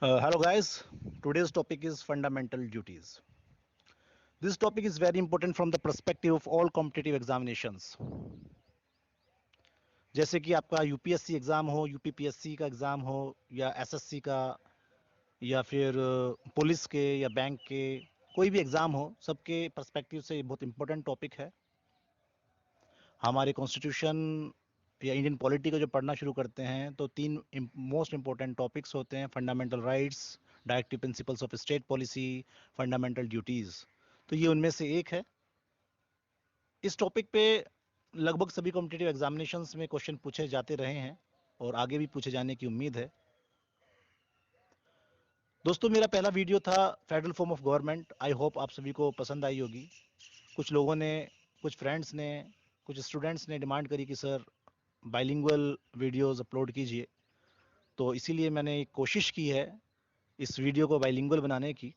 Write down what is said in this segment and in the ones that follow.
Hello guys, today's topic is fundamental duties. This topic is very important from the perspective of all competitive examinations. जैसे कि आपका UPSC exam हो, UPPSC का exam हो या SSC का या फिर पुलिस के या बैंक के कोई भी एग्जाम हो, सबके पर्सपेक्टिव से ये बहुत इंपॉर्टेंट टॉपिक है। हमारे कॉन्स्टिट्यूशन या इंडियन पॉलिटी को जो पढ़ना शुरू करते हैं तो तीन मोस्ट इंपॉर्टेंट टॉपिक्स होते हैं: fundamental rights, directive principles of state policy, fundamental duties. तो ये उनमें से एक है। इस टॉपिक पे लगभग सभी कॉम्पिटिटिव एग्जामिनेशंस में क्वेश्चन पूछे जाते रहे हैं और आगे भी पूछे जाने की उम्मीद है। दोस्तों, मेरा पहला वीडियो था federal form of government. I hope आप सभी को पसंद आई होगी। कुछ लोगों ने, कुछ फ्रेंड्स ने, कुछ स्टूडेंट्स ने डिमांड करी कि सर बाइलिंगुअल वीडियोस अपलोड कीजिए, तो इसीलिए मैंने एक कोशिश की है इस वीडियो को बाइलिंगुअल बनाने की।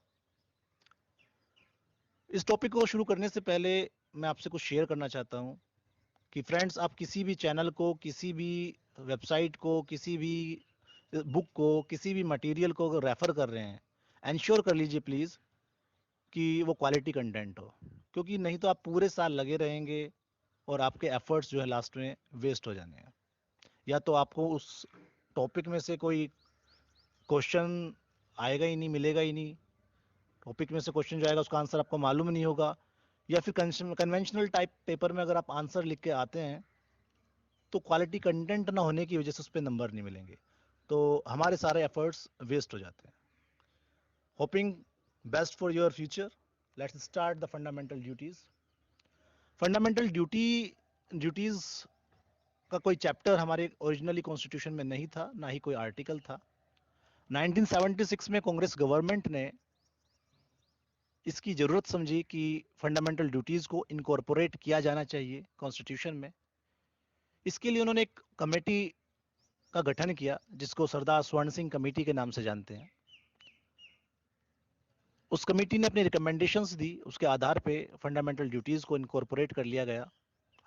इस टॉपिक को शुरू करने से पहले मैं आपसे कुछ शेयर करना चाहता हूँ कि फ्रेंड्स, आप किसी भी चैनल को, किसी भी वेबसाइट को, किसी भी बुक को, किसी भी मटेरियल को अगर रेफ़र कर रहे हैं, एंश्योर कर लीजिए प्लीज़ कि वो क्वालिटी कंटेंट हो, क्योंकि नहीं तो आप पूरे साल लगे रहेंगे और आपके एफर्ट्स जो है लास्ट में वेस्ट हो जाने हैं। या तो आपको उस टॉपिक में से कोई क्वेश्चन आएगा ही नहीं, मिलेगा ही नहीं, टॉपिक में से क्वेश्चन जो आएगा उसका आंसर आपको मालूम नहीं होगा, या फिर कन्वेंशनल टाइप पेपर में अगर आप आंसर लिख के आते हैं तो क्वालिटी कंटेंट ना होने की वजह से उस पर नंबर नहीं मिलेंगे, तो हमारे सारे एफर्ट्स वेस्ट हो जाते हैं। Hopping best for your future, let's start the fundamental duties. Fundamental duties का कोई चैप्टर हमारे ओरिजिनली कॉन्स्टिट्यूशन में नहीं था, ना ही कोई आर्टिकल था। 1976 में कांग्रेस गवर्नमेंट ने इसकी ज़रूरत समझी कि फंडामेंटल ड्यूटीज़ को इनकॉर्पोरेट किया जाना चाहिए कॉन्स्टिट्यूशन में। इसके लिए उन्होंने एक कमेटी का गठन किया जिसको सरदार स्वर्ण सिंह कमेटी के नाम से जानते हैं। उस कमेटी ने अपनी रिकमेंडेशंस दी, उसके आधार पे फंडामेंटल ड्यूटीज़ को इनकॉर्पोरेट कर लिया गया।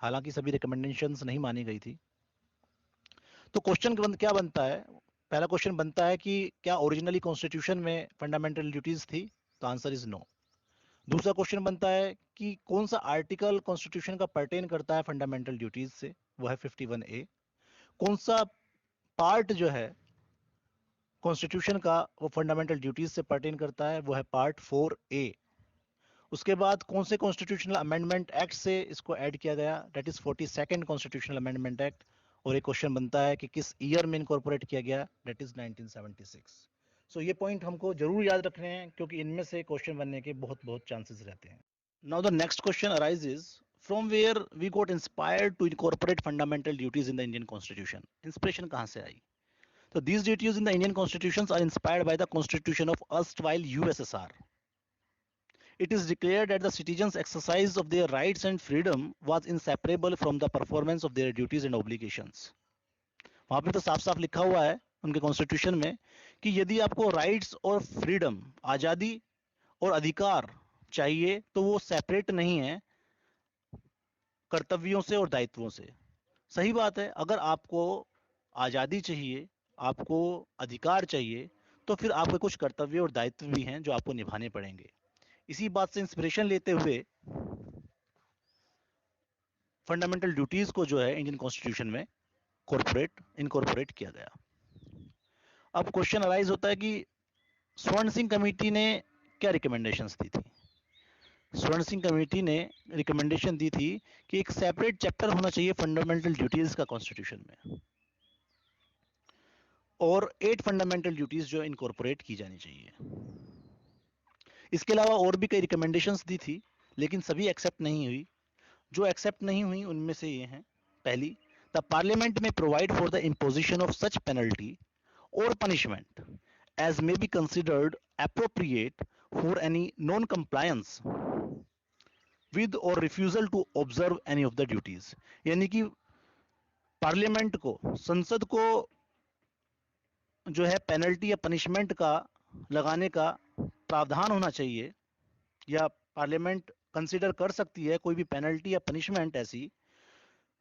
हालांकि सभी रिकमेंडेशंस नहीं मानी गई थी। तो क्वेश्चन क्या बनता है? पहला क्वेश्चन बनता है कि क्या ओरिजिनली कॉन्स्टिट्यूशन में फंडामेंटल ड्यूटीज़ थी? तो आंसर इज नो। दूसरा क्वेश्चन बनता है कि कौन सा आर्टिकल कॉन्स्टिट्यूशन का पर्टेन करता है फंडामेंटल ड्यूटीज से? वो है 51A। कौन सा पार्ट जो है कॉन्स्टिट्यूशन का वो फंडामेंटल ड्यूटीज से पर्टेन करता है? वो है पार्ट 4A। उसके बाद कौन से कॉन्स्टिट्यूशनल अमेंडमेंट एक्ट से इसको ऐड किया गया? That is 42nd constitutional amendment act. और एक क्वेश्चन बनता है कि किस ईयर में इनकॉर्पोरेट किया गया? That is 1976। सो ये पॉइंट हमको जरूर याद रखने हैं क्योंकि इनमें से क्वेश्चन बनने के बहुत बहुत चांसेस रहते हैं। Now the next question arises from where we got inspired to incorporate fundamental duties in the Indian Constitution. Inspiration कहाँ से आई? So these duties in the Indian constitutions are inspired by the constitution of erstwhile USSR. It is declared that the citizens' exercise of their rights and freedom was inseparable from the performance of their duties and obligations. वहाँ पे तो साफ साफ लिखा हुआ है उनके constitution में कि यदि आपको राइट्स और फ्रीडम, आज़ादी और अधिकार चाहिए तो वो सेपरेट नहीं है कर्तव्यों से और दायित्वों से। सही बात है, अगर आपको आज़ादी चाहिए, आपको अधिकार चाहिए, तो फिर आपके कुछ कर्तव्य और दायित्व भी हैं जो आपको निभाने पड़ेंगे। इसी बात से इंस्पिरेशन लेते हुए फंडामेंटल ड्यूटीज को जो है इंडियन कॉन्स्टिट्यूशन में इनकॉर्पोरेट किया गया। अब क्वेश्चन अराइज होता है कि स्वर्ण सिंह कमेटी ने क्या रिकमेंडेशंस दी थी? स्वर्ण सिंह कमेटी ने रिकमेंडेशन दी थी कि एक सेपरेट चैप्टर होना चाहिए फंडामेंटल ड्यूटीज का कॉन्स्टिट्यूशन में, और 8 फंडामेंटल ड्यूटीज जो इनकॉर्पोरेट की जानी चाहिए। इसके अलावा और भी कई रिकमेंडेशंस दी थी लेकिन सभी एक्सेप्ट नहीं हुई। जो एक्सेप्ट नहीं हुई उनमें से ये हैं: पहली, the parliament may provide for the imposition of such penalty और punishment as may be considered appropriate for any non compliance with और refusal to observe any of the duties. यानी कि पार्लियामेंट को, संसद को जो है पेनल्टी या पनिशमेंट का लगाने का प्रावधान होना चाहिए, या पार्लियामेंट कंसीडर कर सकती है कोई भी पेनल्टी या पनिशमेंट ऐसी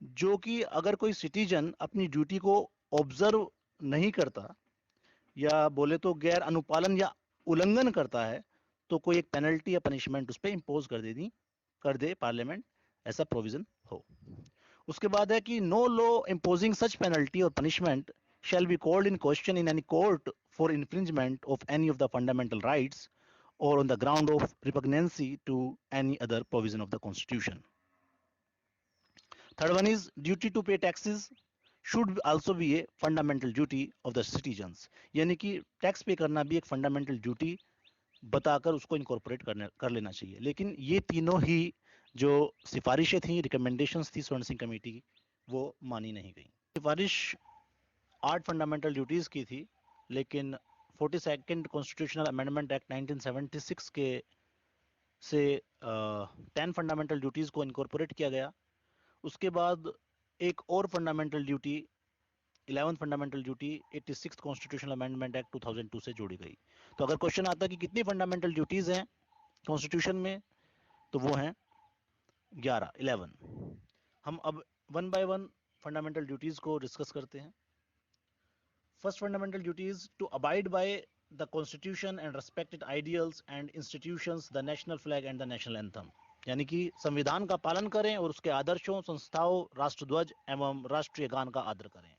जो कि अगर कोई सिटीजन अपनी ड्यूटी को ऑब्जर्व नहीं करता या बोले तो गैर अनुपालन या उल्लंघन करता है तो कोई एक पेनल्टी या पनिशमेंट उस पर इम्पोज कर दे पार्लियामेंट, ऐसा प्रोविजन हो। उसके बाद है कि नो लॉ इम्पोजिंग सच पेनल्टी और punishment shall be called in question in any court for infringement of any of the fundamental rights or on the ground of repugnancy to any other provision of the constitution. Third one is duty to pay taxes should also be a fundamental duty of the citizens. यानी कि tax पे करना भी एक fundamental duty बताकर उसको incorporate कर लेना चाहिए। लेकिन ये तीनों ही जो सिफारिशें थी, रिकमेंडेशंस थी स्वर्ण सिंह कमेटी की, वो मानी नहीं गई। सिफारिश 8 फंडामेंटल ड्यूटीज की थी, लेकिन 42nd कॉन्स्टिट्यूशनल अमेंडमेंट एक्ट 1976 के से 10 फंडामेंटल ड्यूटीज को इनकॉर्पोरेट किया गया। उसके बाद एक और fundamental duty 11th fundamental duty 86th constitutional amendment act 2002 से जोड़ी गई। तो अगर क्वेश्चन आता है कि कितनी फंडामेंटल ड्यूटीज हैं कॉन्स्टिट्यूशन में, तो वो हैं 11। हम अब one by one fundamental duties को डिस्कस करते हैं। First fundamental duties to abide by the constitution and respected ideals and institutions, the national flag and the national anthem. यानी कि संविधान का पालन करें और उसके आदर्शों, संस्थाओं, राष्ट्रध्वज एवं राष्ट्रीय गान का आदर करें।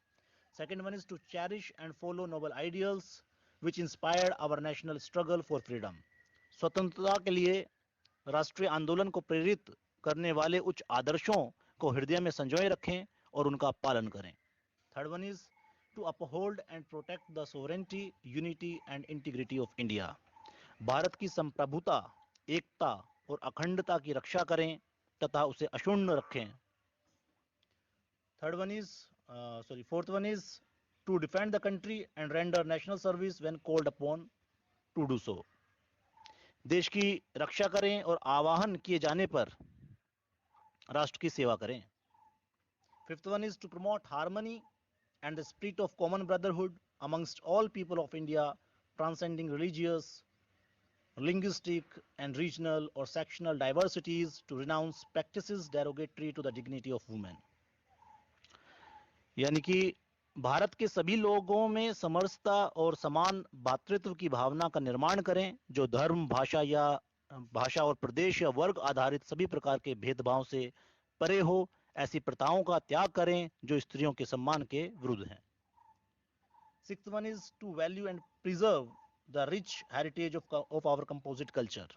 Second one is to cherish and follow noble ideals which inspired our national struggle for freedom. स्वतंत्रता के लिए राष्ट्रीय आंदोलन को प्रेरित करने वाले उच्च आदर्शों को हृदय में संजोए रखें और उनका पालन करें। Third one is to uphold and protect the sovereignty, unity and integrity of India. Bharat की संप्रभुता, एकता और अखंडता की रक्षा करें तथा उसे अक्षुण्ण रखें। Fourth one is to defend the country and render national service when called upon to do so. देश की रक्षा करें और आवाहन किए जाने पर राष्ट्र की सेवा करें। Fifth one is to promote harmony and the spirit of common brotherhood amongst all people of India, transcending religious, linguistic and regional or sectional diversities, to renounce practices derogatory to the dignity of women. यानी कि भारत के सभी लोगों में समरसता और समान भातृत्व की भावना का निर्माण करें, जो धर्म, भाषा और प्रदेश या वर्ग आधारित सभी प्रकार के भेदभाव से परे हो। ऐसी प्रथाओं का त्याग करें जो स्त्रियों के सम्मान के विरुद्ध हैं। Sixth one is to value and preserve the rich heritage of our composite culture.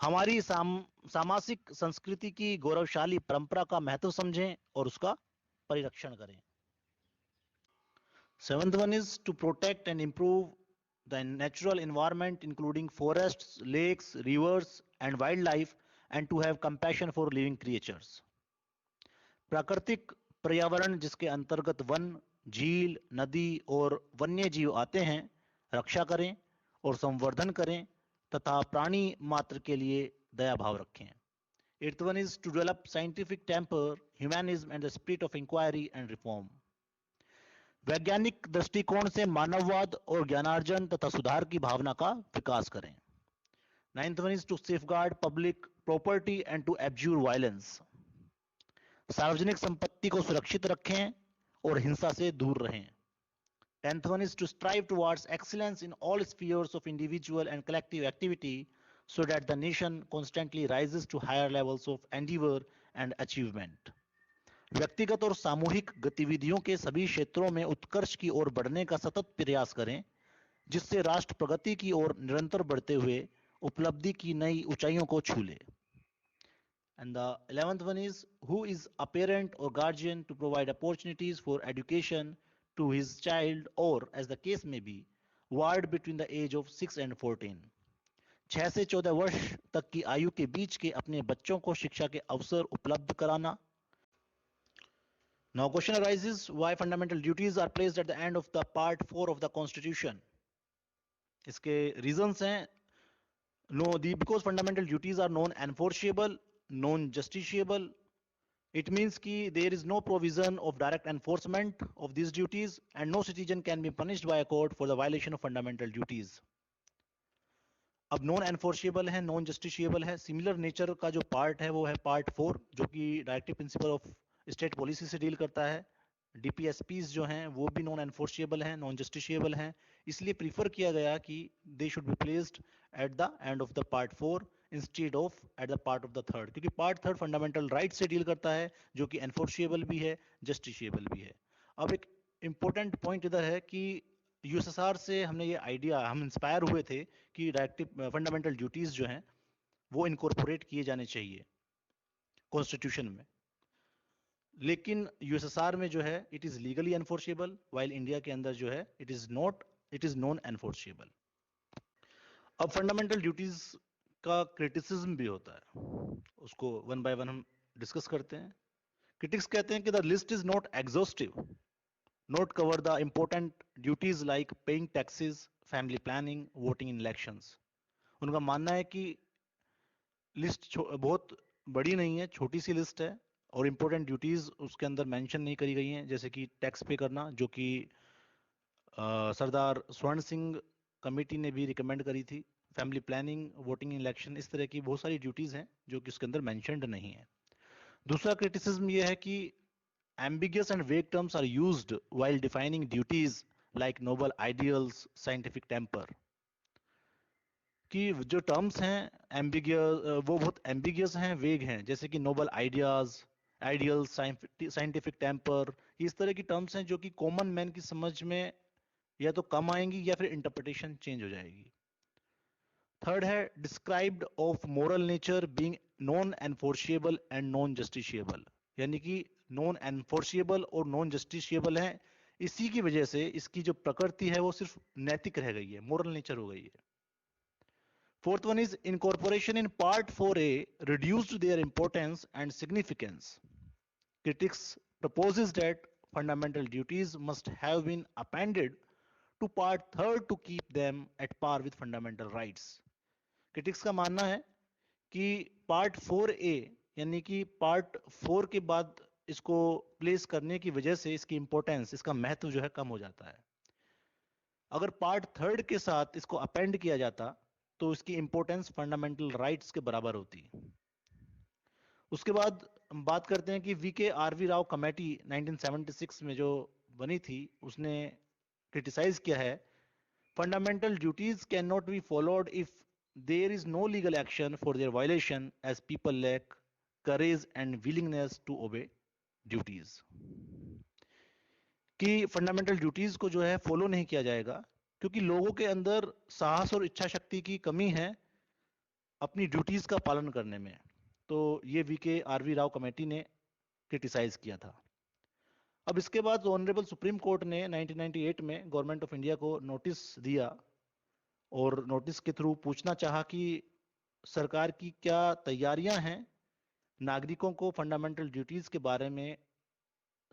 हमारी सामाजिक संस्कृति की गौरवशाली परंपरा का महत्व समझें और उसका परिरक्षण करें। Seventh one is to protect and improve the natural environment including forests, lakes, rivers and wildlife and to have compassion for living creatures. प्राकृतिक पर्यावरण जिसके अंतर्गत वन, झील, नदी और वन्य जीव आते हैं, रक्षा करें और संवर्धन करें तथा प्राणी मात्र के लिए दया भाव रखें। Eighth one is to develop scientific temper, humanism and the spirit of inquiry and reform. वैज्ञानिक दृष्टिकोण से मानववाद और ज्ञानार्जन तथा सुधार की भावना का विकास करें। Ninth one is to safeguard public property and to abjure violence. सार्वजनिक संपत्ति को सुरक्षित रखें और हिंसा से दूर रहें। Tenth one is to strive towards excellence in all spheres of individual and collective activity so that the nation constantly rises to higher levels of endeavor and achievement. व्यक्तिगत और सामूहिक गतिविधियों के सभी क्षेत्रों में उत्कर्ष की ओर बढ़ने का सतत प्रयास करें, जिससे राष्ट्र प्रगति की ओर निरंतर बढ़ते हुए उपलब्धि की नई ऊंचाइयों को छू ले। And the 11th one is who is a parent or guardian to provide opportunities for education to his child or as the case may be ward between the age of 6 and 14. 6 से 14 वर्ष तक की आयु के बीच के अपने बच्चों को शिक्षा के अवसर उपलब्ध कराना। Now question arises why fundamental duties are placed at the end of the part 4 of the constitution. इसके reasons हैं because fundamental duties are non-enforceable, non-justiciable. It means कि there is no provision of direct enforcement of these duties and no citizen can be punished by a court for the violation of fundamental duties. अब non enforceable है, non justiciable है। Similar nature का जो part है वो है part 4, जो कि directive principle of state policy से डील करता है, DPSPs जो हैं वो भी नॉन एनफोर्सिएबल हैं, नॉन जस्टिशिएबल हैं, इसलिए प्रीफर किया गया कि they should be placed at the end of the part 4 instead of at the part of the third, क्योंकि पार्ट थर्ड फंडामेंटल राइट से डील करता है जो कि एनफोर्सिएबल भी है, जस्टिशिएबल भी है। अब एक इंपॉर्टेंट पॉइंट इधर है कि यूएसएसआर से हमने ये आइडिया, हम इंस्पायर हुए थे कि डायरेक्टिव फंडामेंटल ड्यूटीज जो हैं वो इनकॉर्पोरेट किए जाने चाहिए कॉन्स्टिट्यूशन में, लेकिन यूएसएसआर में जो है it is legally enforceable, while India के अंदर जो है it is not, it is non enforceable. अब फंडामेंटल ड्यूटीज का क्रिटिसिज्म भी होता है, उसको वन बाय वन हम डिस्कस करते हैं। क्रिटिक्स कहते हैं कि the list is not exhaustive, not cover the important duties like paying taxes, family planning, voting in elections. उनका मानना है कि लिस्ट बहुत बड़ी नहीं है, छोटी सी लिस्ट है और इंपॉर्टेंट ड्यूटीज उसके अंदर मेंशन नहीं करी गई हैं, जैसे कि टैक्स पे करना, जो कि सरदार स्वर्ण सिंह कमेटी ने भी रिकमेंड करी थी, family planning, voting in election, इस तरह की बहुत सारी ड्यूटीज हैं जो कि उसके अंदर मेंशनड नहीं है। दूसरा क्रिटिसिज्म ये है कि ambiguous and vague terms are used while defining duties like noble ideals, scientific temper, कि जो टर्म्स हैं ambiguous, वो बहुत ambiguous हैं, वेग हैं, जैसे कि noble ideas, ideal, scientific temper, इस तरह की टर्म्स हैं जो कि कॉमन मैन की समझ में या तो कम आएंगी या फिर इंटरप्रिटेशन चेंज हो जाएगी। थर्ड है described of moral nature being non enforceable and non justiciable, यानी कि नॉन एनफोर्सिएबल और नॉन जस्टिशिएबल है, इसी की वजह से इसकी जो प्रकृति है वो सिर्फ नैतिक रह गई है, मोरल नेचर हो गई है। Fourth one is incorporation in part 4A reduced their importance and significance. Critics proposes that fundamental duties must have been appended to part 3rd to keep them at par with fundamental rights. Critics का मानना है कि part 4A यानी कि part 4 के बाद इसको place करने की वजह से इसकी इंपॉर्टेंस, इसका महत्व जो है कम हो जाता है। अगर पार्ट 3rd के साथ इसको अपेंड किया जाता तो इसकी इंपॉर्टेंस फंडामेंटल राइट्स के बराबर होती। उसके बाद हम बात करते हैं कि VK RV राव कमेटी 1976 में जो बनी थी, उसने क्रिटिसाइज किया है fundamental duties can not be followed if there is no legal action for their violation as people lack courage and willingness to obey duties, कि फंडामेंटल ड्यूटीज को जो है फॉलो नहीं किया जाएगा क्योंकि लोगों के अंदर साहस और इच्छा शक्ति की कमी है अपनी ड्यूटीज का पालन करने में। तो ये VK RV राव कमेटी ने क्रिटिसाइज किया था। अब इसके बाद ऑनरेबल सुप्रीम कोर्ट ने 1998 में गवर्नमेंट ऑफ इंडिया को नोटिस दिया और नोटिस के थ्रू पूछना चाहा कि सरकार की क्या तैयारियां हैं नागरिकों को फंडामेंटल ड्यूटीज के बारे में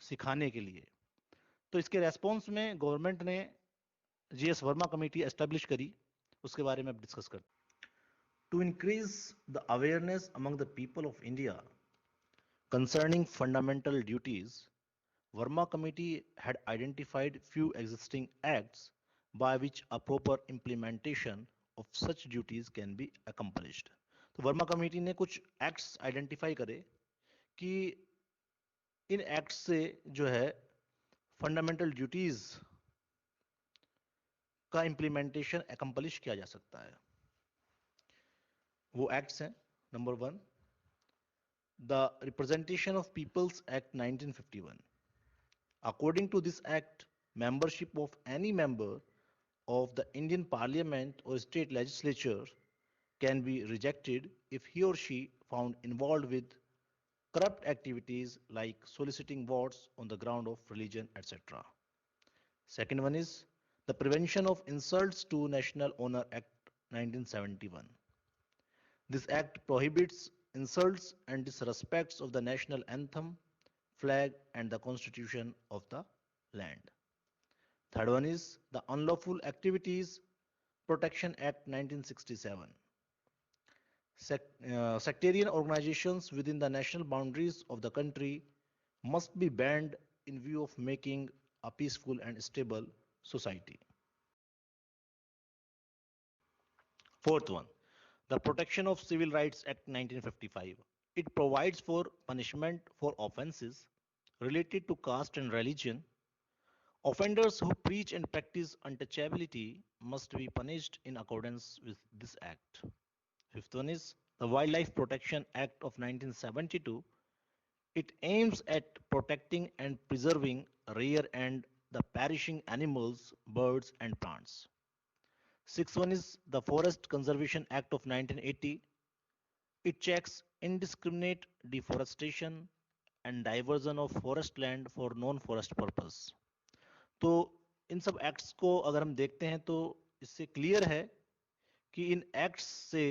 सिखाने के लिए। तो इसके रेस्पॉन्स में गवर्नमेंट ने GS वर्मा कमेटी एस्टेब्लिश करी, उसके बारे में अब डिस्कस करते हैं। To increase the awareness among the people of India concerning fundamental duties, Verma committee had identified few existing acts by which a proper implementation of such duties can be accomplished. तो Verma committee ने कुछ acts identify करे कि इन acts से जो है fundamental duties का implementation accomplish किया जा सकता है। वो एक्ट्स हैं, number 1 the representation of people's act 1951। According to this act, membership of any member of the Indian Parliament or state legislature can be rejected if he or she found involved with corrupt activities like soliciting votes on the ground of religion, etc. Second one is the Prevention of Insults to National Honor Act 1971. This act prohibits insults and disrespects of the national anthem, flag and the constitution of the land. Third one is the Unlawful Activities Protection Act 1967. Sectarian organizations within the national boundaries of the country must be banned in view of making a peaceful and stable society. Fourth one, the Protection of Civil Rights Act 1955. It provides for punishment for offenses related to caste and religion, offenders who preach and practice untouchability must be punished in accordance with this act. Fifth one is the Wildlife Protection Act of 1972. It aims at protecting and preserving rare and the perishing animals, birds, and plants. Sixth one is the Forest Conservation Act of 1980. It checks indiscriminate deforestation and diversion of forest land for non-forest purpose. तो इन सब acts को अगर हम देखते हैं तो इससे clear है कि इन एक्ट्स से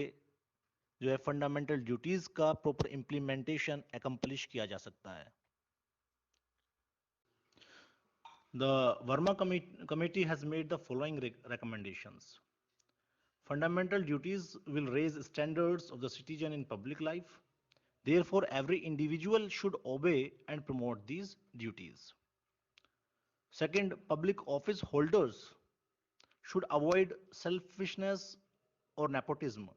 जो है फंडामेंटल ड्यूटीज का प्रॉपर इंप्लीमेंटेशन एकम्प्लिश किया जा सकता है. The Verma committee has made the following recommendations. Fundamental duties will raise standards of the citizen in public life. Therefore, every individual should obey and promote these duties. Second, public office holders should avoid selfishness or nepotism.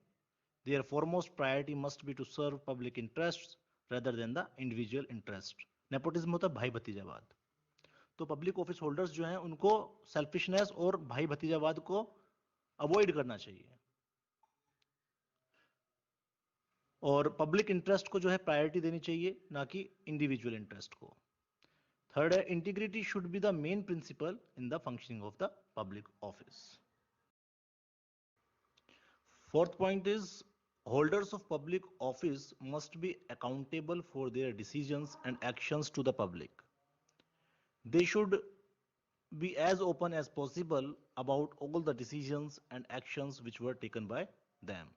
Their foremost priority must be to serve public interests rather than the individual interest. Nepotism होता है भाई भतीजावाद. तो public office holders जो हैं उनको selfishness और भाई भतीजावाद को अवॉइड करना चाहिए और पब्लिक इंटरेस्ट को जो है प्रायोरिटी देनी चाहिए, ना कि इंडिविजुअल इंटरेस्ट को. थर्ड है integrity should be the main principle in the functioning of the public office. Fourth point is holders of public office must be accountable for their decisions and actions to the public. They should be as open as possible about all the decisions and actions which were taken by them.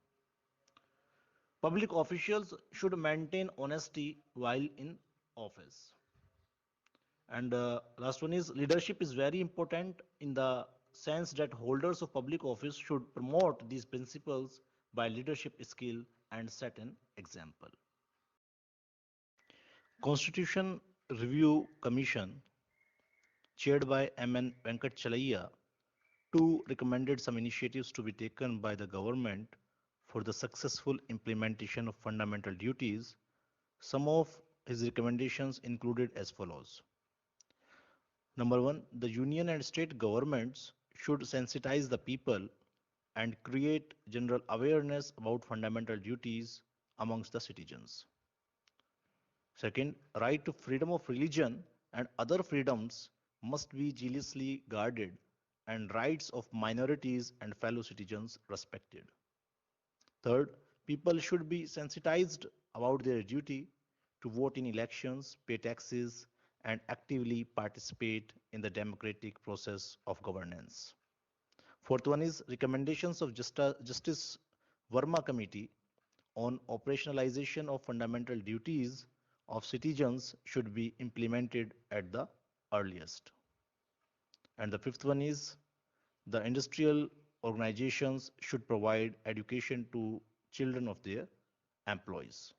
Public officials should maintain honesty while in office. And last one is leadership is very important in the sense that holders of public office should promote these principles by leadership skill and set an example. Constitution Review Commission, chaired by M.N. Venkatachalaiah, too recommended some initiatives to be taken by the government for the successful implementation of fundamental duties. Some of his recommendations included as follows. Number one, the union and state governments should sensitize the people and create general awareness about fundamental duties amongst the citizens. Second, right to freedom of religion and other freedoms must be jealously guarded and rights of minorities and fellow citizens respected. Third, people should be sensitized about their duty to vote in elections, pay taxes, and actively participate in the democratic process of governance. Fourth one is recommendations of Justice Verma Committee on operationalization of fundamental duties of citizens should be implemented at the earliest. And the fifth one is the industrial organizations should provide education to children of their employees.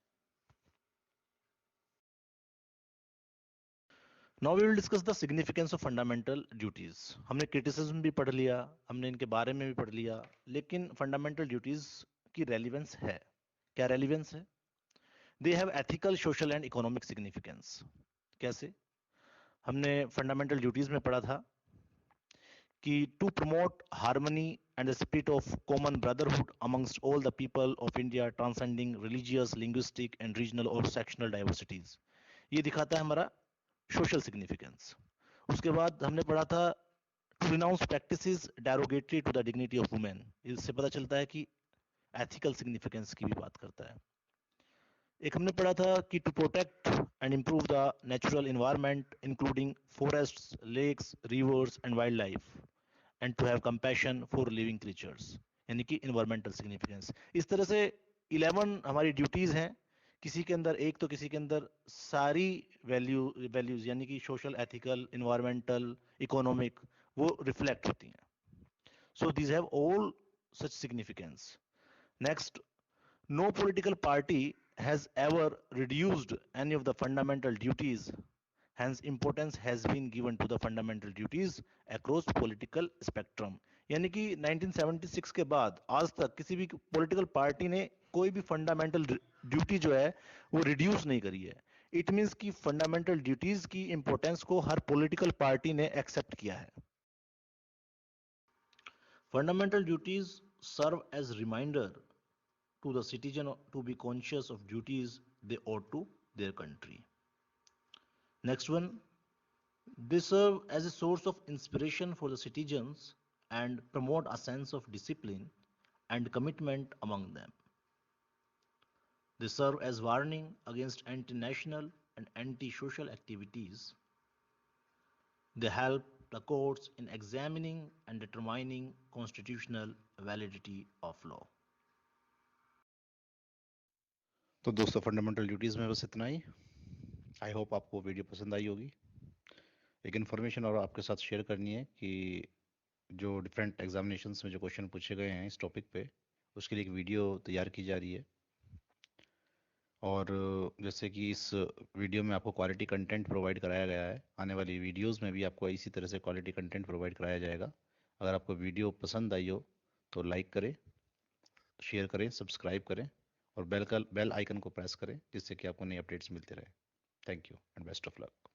Now we will discuss the significance of fundamental duties. हमने criticism भी पढ़ लिया, हमने इनके बारे में भी पढ़ लिया, लेकिन fundamental duties की relevance है. क्या relevance है? They have ethical, social and economic significance. कैसे? हमने fundamental duties में पढ़ा था कि to promote harmony and the spirit of common brotherhood amongst all the people of India transcending religious, linguistic and regional or sectional diversities. ये दिखाता है हमारा सोशल सिग्निफिकेंस. उसके बाद हमने पढ़ा था to renounce practices derogatory to the dignity of women. इससे पता चलता है कि एथिकल सिग्निफिकेंस की भी बात करता है. एक हमने पढ़ा था कि to protect and improve the natural environment including forests, lakes, rivers and wildlife and to have compassion for living creatures, यानी कि एनवायरमेंटल सिग्निफिकेंस. इस तरह से 11 हमारी ड्यूटीज हैं. किसी के अंदर एक तो किसी के अंदर सारी वैल्यूज यानी कि सोशल, एथिकल, एनवायरमेंटल, इकोनॉमिक वो रिफ्लेक्ट होती हैं. So these have all such significance. Next, no political party has ever reduced any of the fundamental duties. Hence importance has been given to the fundamental duties across political spectrum. यानी कि 1976 के बाद आज तक किसी भी पॉलिटिकल पार्टी ने कोई भी फंडामेंटल ड्यूटी जो है वो रिड्यूस नहीं करी है. इट मीन्स कि फंडामेंटल ड्यूटीज की इंपॉर्टेंस को हर पॉलिटिकल पार्टी ने एक्सेप्ट किया है. Fundamental duties serve as reminder to the citizen to be conscious of duties they owe to their country. Next one, they serve as a source of inspiration for the citizens and promote a sense of discipline and commitment among them. They serve as warning against anti-national and anti-social activities. They help the courts in examining and determining constitutional validity of law. तो दोस्तों fundamental duties में बस इतना ही. I hope आपको video पसंद आई होगी. एक information और आपके साथ शेयर करनी है कि जो डिफरेंट एग्जामिनेशंस में जो क्वेश्चन पूछे गए हैं इस टॉपिक पे, उसके लिए एक वीडियो तैयार की जा रही है. और जैसे कि इस वीडियो में आपको क्वालिटी कंटेंट प्रोवाइड कराया गया है, आने वाली वीडियोस में भी आपको इसी तरह से क्वालिटी कंटेंट प्रोवाइड कराया जाएगा. अगर आपको वीडियो पसंद आई हो तो लाइक करें, शेयर करें, सब्सक्राइब करें और बेल आइकन को प्रेस करें, जिससे कि आपको नई अपडेट्स मिलते रहे. Thank you and best of luck.